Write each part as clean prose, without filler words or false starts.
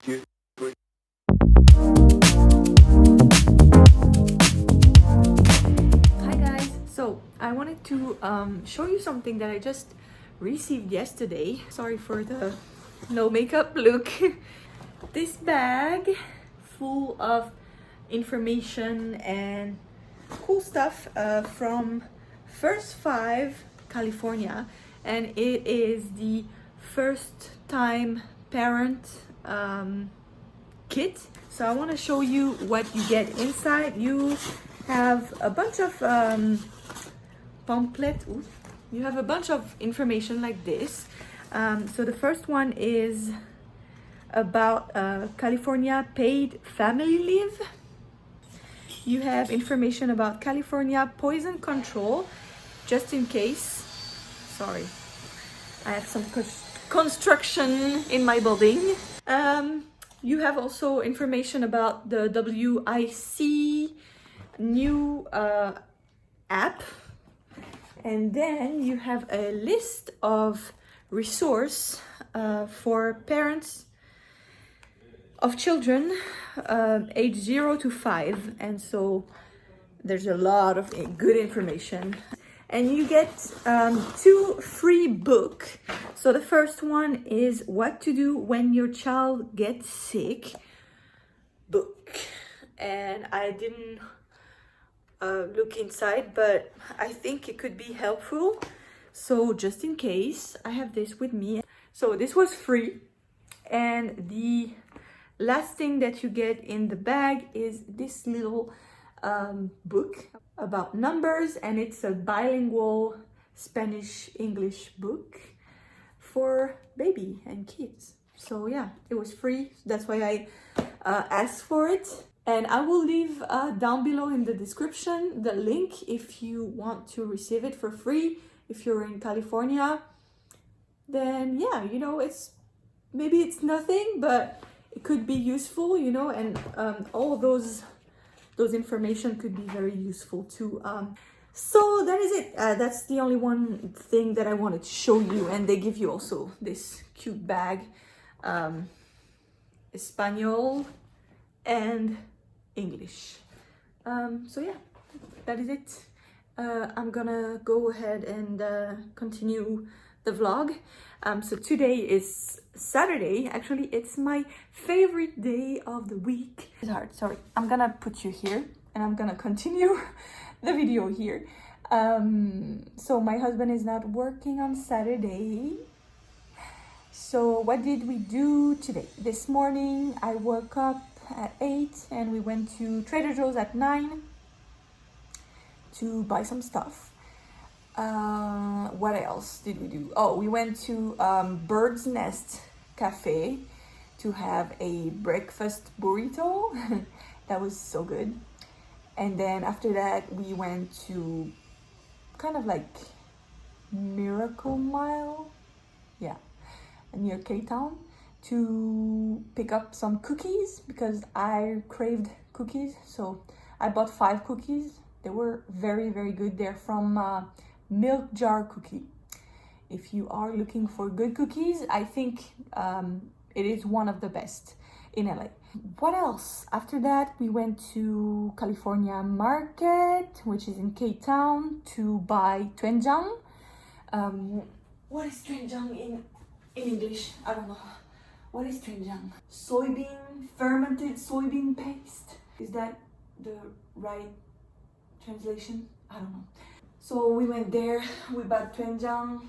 two, three. Hi guys, so I wanted to show you something that I just received yesterday. Sorry for the no makeup look. This bag full of information and cool stuff from First Five California, and it is the first time parent kit. So I want to show you what you get inside. You have a bunch of pamphlet. Ooh. You have a bunch of information like this. So the first one is about California paid family leave. You have information about California poison control, just in case. Sorry, I have some construction in my building. You have also information about the WIC new app, and then you have a list of resource for parents of children age 0 to 5, and so there's a lot of good information. And you get 2 free books. So the first one is What to Do When Your Child Gets Sick book, and I didn't look inside, but I think it could be helpful. So just in case, I have this with me. So this was free, and the last thing that you get in the bag is this little book about numbers, and it's a bilingual Spanish-English book for baby and kids. So yeah, it was free. That's why I asked for it. And I will leave down below in the description the link if you want to receive it for free. If you're in California, then yeah, you know, maybe it's nothing, but it could be useful, you know, and all those information could be very useful too. So that is it. That's the only one thing that I wanted to show you. And they give you also this cute bag, Espanol and English. So yeah, that is it. I'm gonna go ahead and continue the vlog. So today is Saturday. Actually, it's my favorite day of the week. It's hard, sorry. I'm gonna put you here and I'm gonna continue the video here. So my husband is not working on Saturday. So what did we do today? This morning I woke up at 8 and we went to Trader Joe's at 9 to buy some stuff. What else did we do? Oh, we went to Bird's Nest Cafe to have a breakfast burrito. That was so good. And then after that we went to kind of like Miracle Mile, yeah, near K-Town, to pick up some cookies because I craved cookies. So I bought 5 cookies. They were very, very good. They're from Milk Jar Cookie. If you are looking for good cookies, I think it is one of the best in LA. What else? After that, we went to California Market, which is in K-Town, to buy doenjang. What is doenjang in English? I don't know. What is doenjang? Fermented soybean paste. Is that the right translation? I don't know. So we went there, we bought doenjang.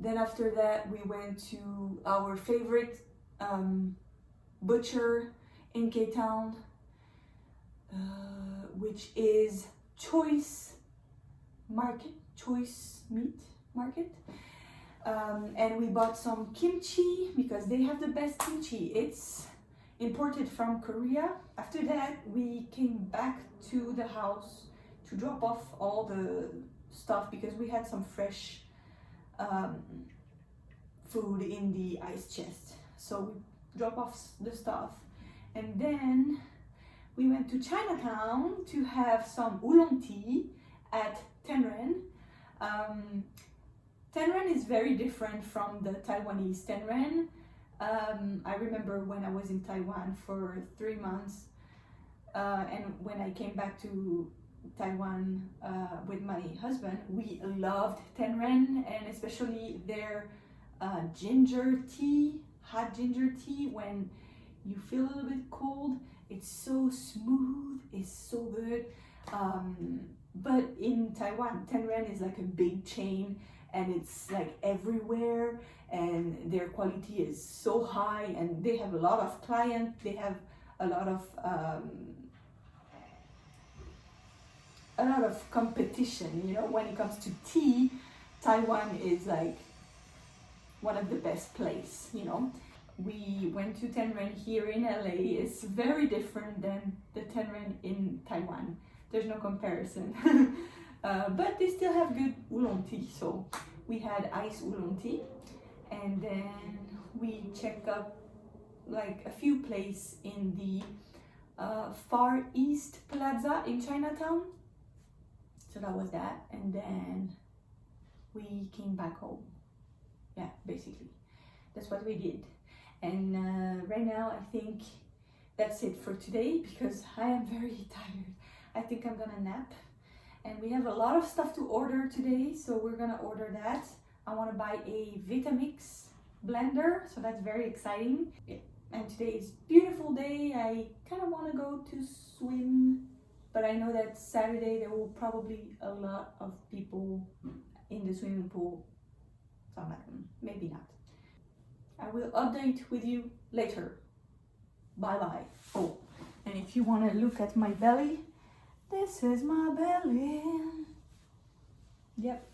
Then after that, we went to our favorite butcher in K-Town, which is Choice Meat Market. And we bought some kimchi because they have the best kimchi. It's imported from Korea. After that, we came back to the house to drop off all the stuff because we had some fresh food in the ice chest. So we dropped off the stuff, and then we went to Chinatown to have some oolong tea at Tenren. Tenren is very different from the Taiwanese Tenren. I remember when I was in Taiwan for 3 months, and when I came back to Taiwan with my husband, we loved Tenren, and especially their ginger tea, hot ginger tea. When you feel a little bit cold, it's so smooth, it's so good. But in Taiwan, Tenren is like a big chain, and it's like everywhere, and their quality is so high, and they have a lot of clients, they have a lot of competition, you know. When it comes to tea, Taiwan is like one of the best place, you know. We went to Tenren here in LA. It's very different than the Tenren in Taiwan. There's no comparison. But they still have good oolong tea. So we had iced oolong tea, and then we checked up like a few places in the Far East Plaza in Chinatown. So that was that, and then we came back home. Yeah, basically that's what we did. And right now I think that's it for today, because I am very tired. I think I'm gonna nap, and we have a lot of stuff to order today, so we're gonna order that. I want to buy a Vitamix blender, so that's very exciting. And today is beautiful day. I kind of want to go to swim, but I know that Saturday there will probably a lot of people in the swimming pool, so I'm like, maybe not. I will update with you later. Bye bye. Oh, and if you want to look at my belly, this is my belly. Yep.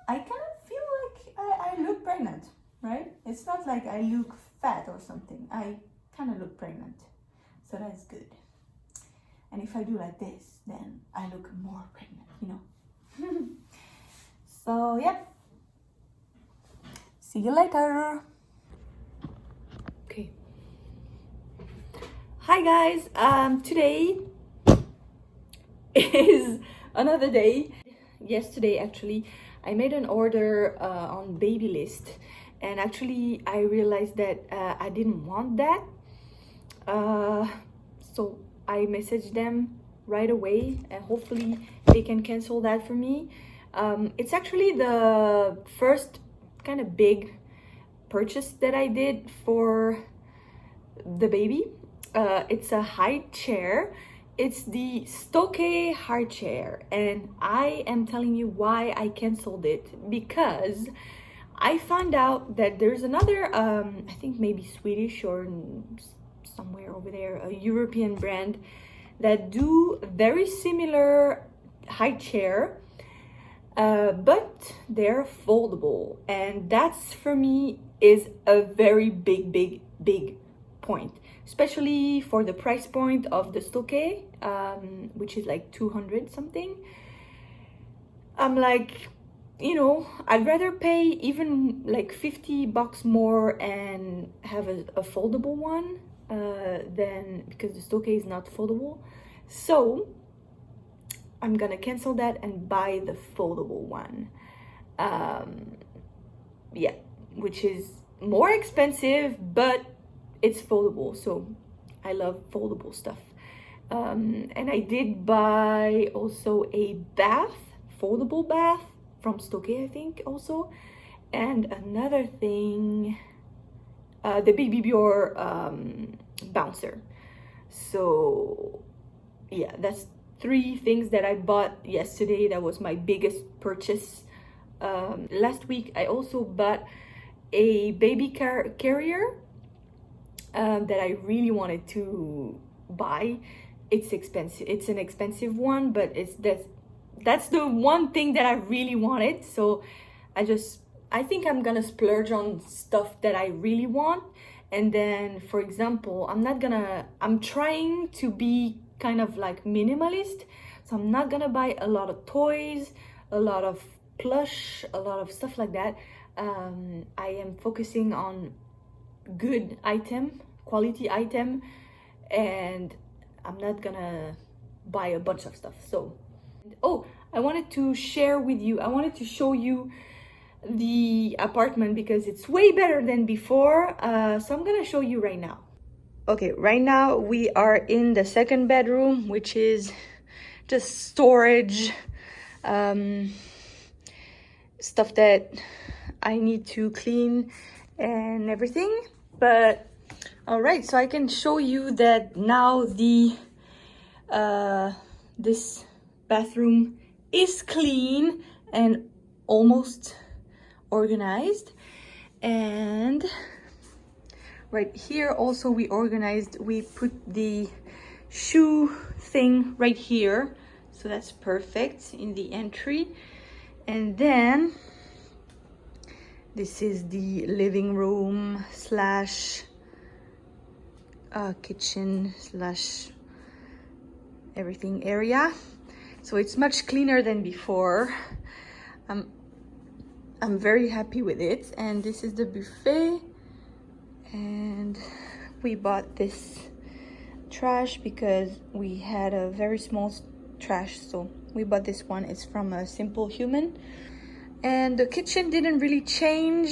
I kind of feel like I look pregnant, right? It's not like I look fat or something. I kind of look pregnant, so that's good. And if I do like this, then I look more pregnant, you know. So yep. See you later. Okay. Hi guys. Today is another day. Yesterday, actually, I made an order on Baby List, and actually I realized that I didn't want that. So I messaged them right away, and hopefully they can cancel that for me. It's actually the first kind of big purchase that I did for the baby. It's a high chair. It's the Stokke high chair, and I am telling you why I canceled it, because I found out that there's another I think maybe Swedish or somewhere over there, a European brand that do very similar high chair, but they're foldable, and that's for me is a very big point, especially for the price point of the Stokke, which is like 200 something. I'm like, you know, I'd rather pay even like $50 more and have a foldable one than, because the Stokke is not foldable. So I'm gonna cancel that and buy the foldable one. Yeah, which is more expensive, but it's foldable, so I love foldable stuff. And I did buy also a foldable bath from Stokke, I think, also. And another thing, the Baby Bior bouncer. So yeah, that's 3 things that I bought yesterday. That was my biggest purchase. Last week I also bought a baby carrier that I really wanted to buy. It's expensive. It's an expensive one, but that's the one thing that I really wanted. So I think I'm gonna splurge on stuff that I really want. And then, for example, I'm trying to be kind of like minimalist, so I'm not gonna buy a lot of toys, a lot of plush, a lot of stuff like that. I am focusing on good item, quality item, and I'm not gonna buy a bunch of stuff. So, oh, I wanted to share with you, I wanted to show you the apartment because it's way better than before. So I'm gonna show you right now. Okay, right now we are in the second bedroom, which is just storage, stuff that I need to clean and everything. But all right, so I can show you that now the this bathroom is clean and almost organized. And right here also we organized, we put the shoe thing right here, so that's perfect in the entry. And then this is the living room slash kitchen slash everything area, so it's much cleaner than before. I'm very happy with it. And this is the buffet, and we bought this trash because we had a very small trash, so we bought this one. It's from a Simple Human. And the kitchen didn't really change.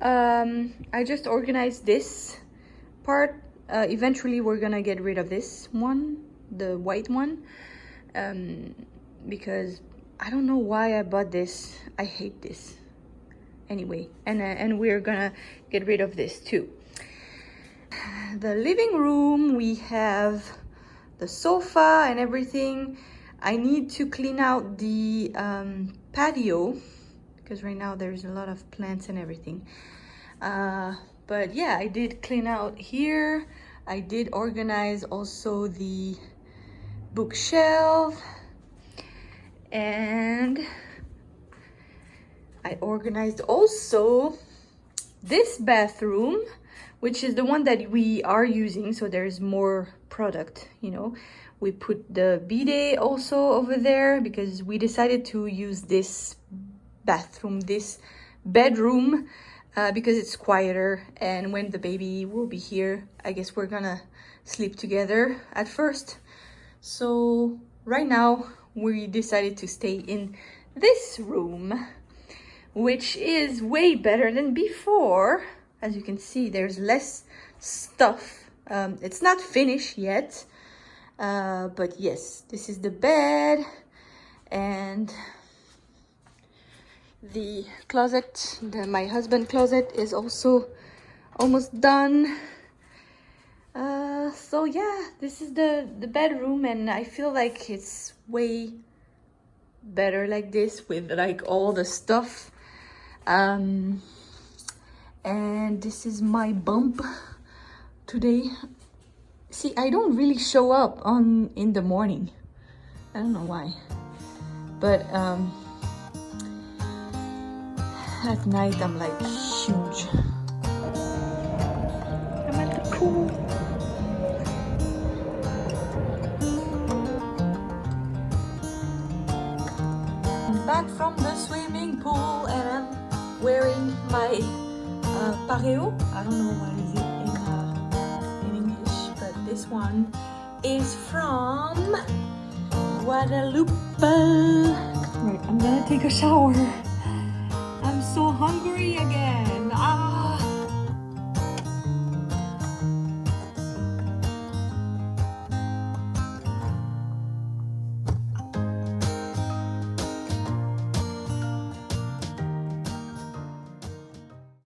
I just organized this part. Eventually we're gonna get rid of this one, the white one, because I don't know why I bought this. I hate this anyway. And we're gonna get rid of this too. The living room, we have the sofa and everything. I need to clean out the patio because right now there's a lot of plants and everything. But yeah, I did clean out here. I did organize also the bookshelf, and I organized also this bathroom, which is the one that we are using, so there's more product, you know. We put the bidet also over there because we decided to use this bathroom, this bedroom, because it's quieter, and when the baby will be here, I guess we're gonna sleep together at first. So right now we decided to stay in this room, which is way better than before. As you can see, there's less stuff. It's not finished yet, but yes, this is the bed, and the closet, my husband's closet, is also almost done. So yeah, this is the bedroom, and I feel like it's way better like this with like all the stuff. And this is my bump today. See, I don't really show up in the morning. I don't know why, but at night I'm like huge. I'm at the pool. I'm back from the swimming pool, and I'm wearing my pareo. I don't know what is it in English, but this one is from Guadalupe. Right, I'm gonna take a shower. I'm so hungry again.